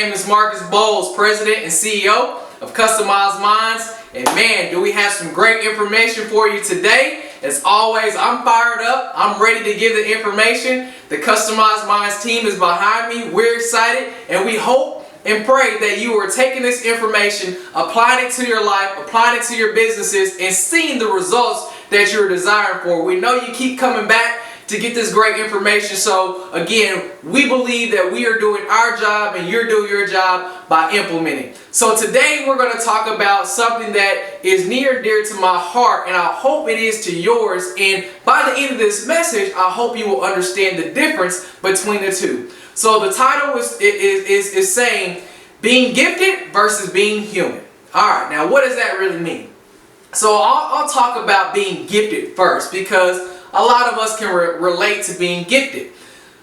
name is Boles, President and CEO of Customized Minds. And man, do we have some great information for you today. As always, I'm fired up. I'm ready to give the information. The Customized Minds team is behind me. We're excited, and we hope and pray that you are taking this information, applying it to your life, applying it to your businesses, and seeing the results that you're desiring for. We know you keep coming back to get this great information. So again, we believe that we are doing our job and you're doing your job by implementing. So today we're going to talk about something that is near and dear to my heart, and I hope it is to yours. And by the end of this message, I hope you will understand the difference between the two. So the title is saying being gifted versus being human. Alright, now what does that really mean? So I'll talk about being gifted first, because a lot of us can relate to being gifted.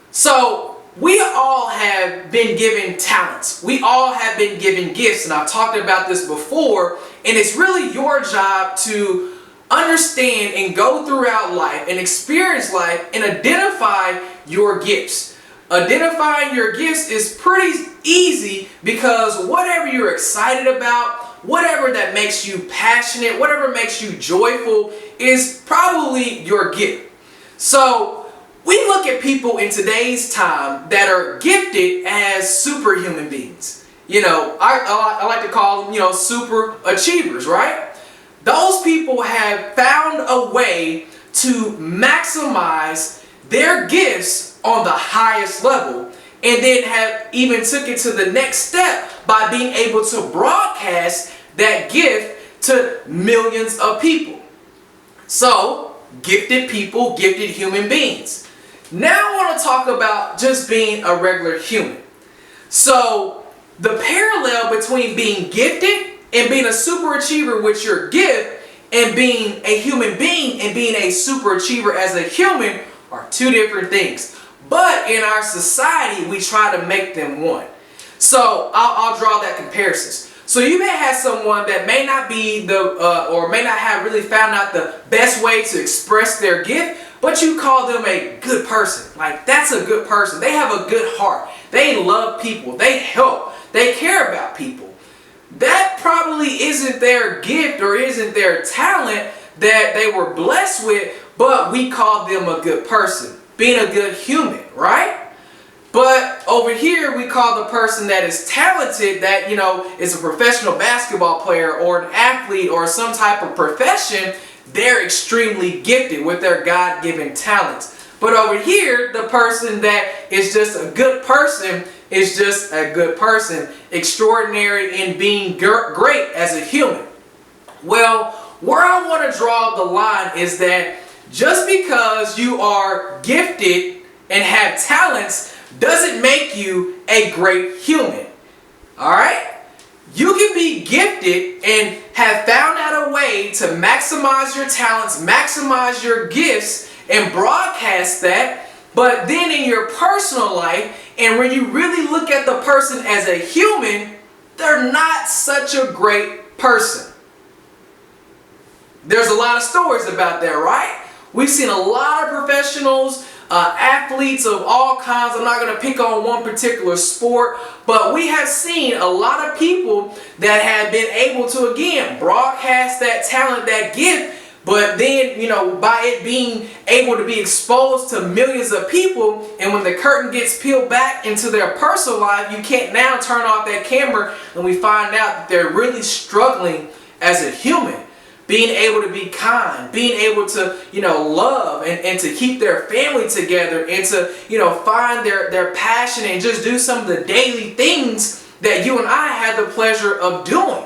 So we all have been given talents. We all have been given gifts, and I've talked about this before, and it's really your job to understand and go throughout life and experience life and identify your gifts. Identifying your gifts is pretty easy, because whatever you're excited about, whatever that makes you passionate, whatever makes you joyful is probably your gift. So we look at people in today's time that are gifted as superhuman beings. You know, I like to call them, super achievers, right? Those people have found a way to maximize their gifts on the highest level, and then have even took it to the next step by being able to broadcast that gift to millions of people. So, gifted people, gifted human beings. Now I want to talk about just being a regular human. So, the parallel between being gifted and being a super achiever with your gift, and being a human being and being a super achiever as a human, are two different things. But in our society, we try to make them one. So I'll draw that comparison. So you may have someone that may not be or may not have really found out the best way to express their gift, but you call them a good person. Like, that's a good person. They have a good heart. They love people. They help. They care about people. That probably isn't their gift or isn't their talent that they were blessed with, but we call them a good person, being a good human, right? But over here, we call the person that is talented, that, is a professional basketball player or an athlete or some type of profession, they're extremely gifted with their God-given talents. But over here, the person that is just a good person is just a good person, extraordinary in being great as a human. Well, where I want to draw the line is that just because you are gifted and have talents doesn't make you a great human. Alright? You can be gifted and have found out a way to maximize your talents, maximize your gifts, and broadcast that, but then in your personal life, and when you really look at the person as a human, they're not such a great person. There's a lot of stories about that, right? We've seen a lot of professionals, athletes of all kinds. I'm not going to pick on one particular sport, but we have seen a lot of people that have been able to, again, broadcast that talent, that gift, but then, by it being able to be exposed to millions of people, and when the curtain gets peeled back into their personal life, you can't now turn off that camera and we find out that they're really struggling as a human. Being able to be kind, being able to, love and to keep their family together, and to, find their passion and just do some of the daily things that you and I had the pleasure of doing.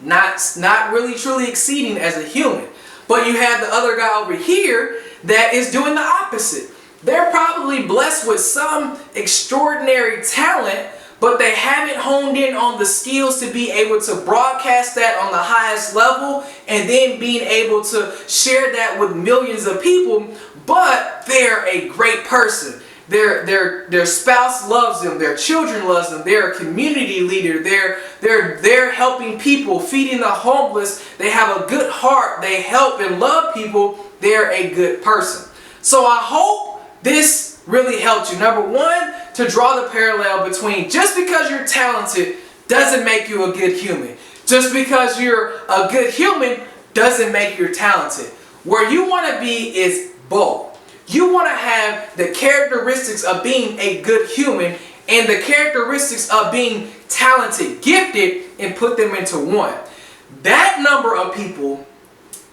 Not really truly exceeding as a human. But you have the other guy over here that is doing the opposite. They're probably blessed with some extraordinary talent, but they haven't honed in on the skills to be able to broadcast that on the highest level, and then being able to share that with millions of people. But they're a great person. Their spouse loves them. Their children loves them. They're a community leader. They're helping people, feeding the homeless. They have a good heart. They help and love people. They're a good person. So I hope this really helped you. Number one, to draw the parallel between just because you're talented doesn't make you a good human. Just because you're a good human doesn't make you talented. Where you want to be is both. You want to have the characteristics of being a good human and the characteristics of being talented, gifted, and put them into one. That number of people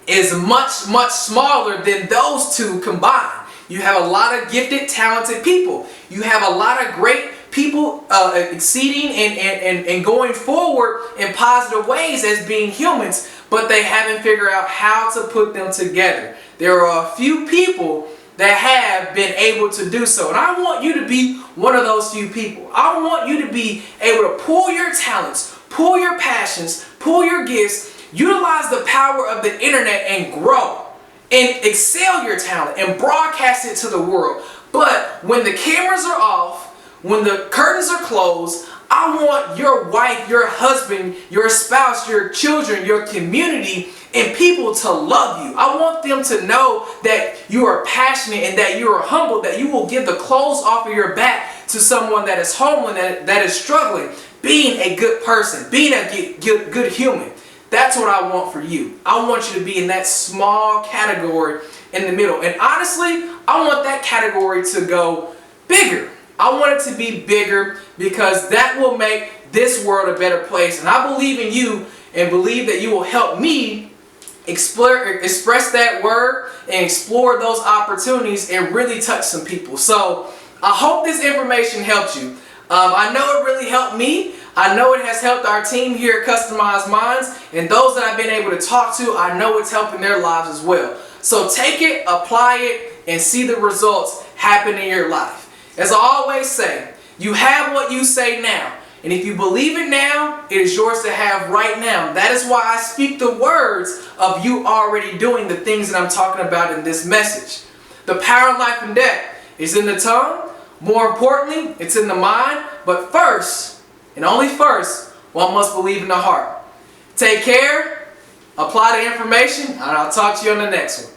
is much, much smaller than those two combined. You have a lot of gifted, talented people. You have a lot of great people exceeding and going forward in positive ways as being humans, but they haven't figured out how to put them together. There are a few people that have been able to do so, and I want you to be one of those few people. I want you to be able to pull your talents, pull your passions, pull your gifts, utilize the power of the internet and grow and excel your talent and broadcast it to the world. But when the cameras are off, when the curtains are closed, I want your wife, your husband, your spouse, your children, your community, and people to love you. I want them to know that you are passionate and that you are humble, that you will give the clothes off of your back to someone that is homeless, that is struggling. Being a good person, being a good human. That's what I want for you. I want you to be in that small category in the middle. And honestly, I want that category to go bigger. I want it to be bigger because that will make this world a better place. And I believe in you and believe that you will help me express that word and explore those opportunities and really touch some people. So I hope this information helped you. I know it really helped me. I know it has helped our team here at Customized Minds, and those that I've been able to talk to, I know it's helping their lives as well. So take it, apply it, and see the results happen in your life. As I always say, you have what you say now. And if you believe it now, it is yours to have right now. That is why I speak the words of you already doing the things that I'm talking about in this message. The power of life and death is in the tongue. More importantly, it's in the mind. But first, and only first, one must believe in the heart. Take care, apply the information, and I'll talk to you on the next one.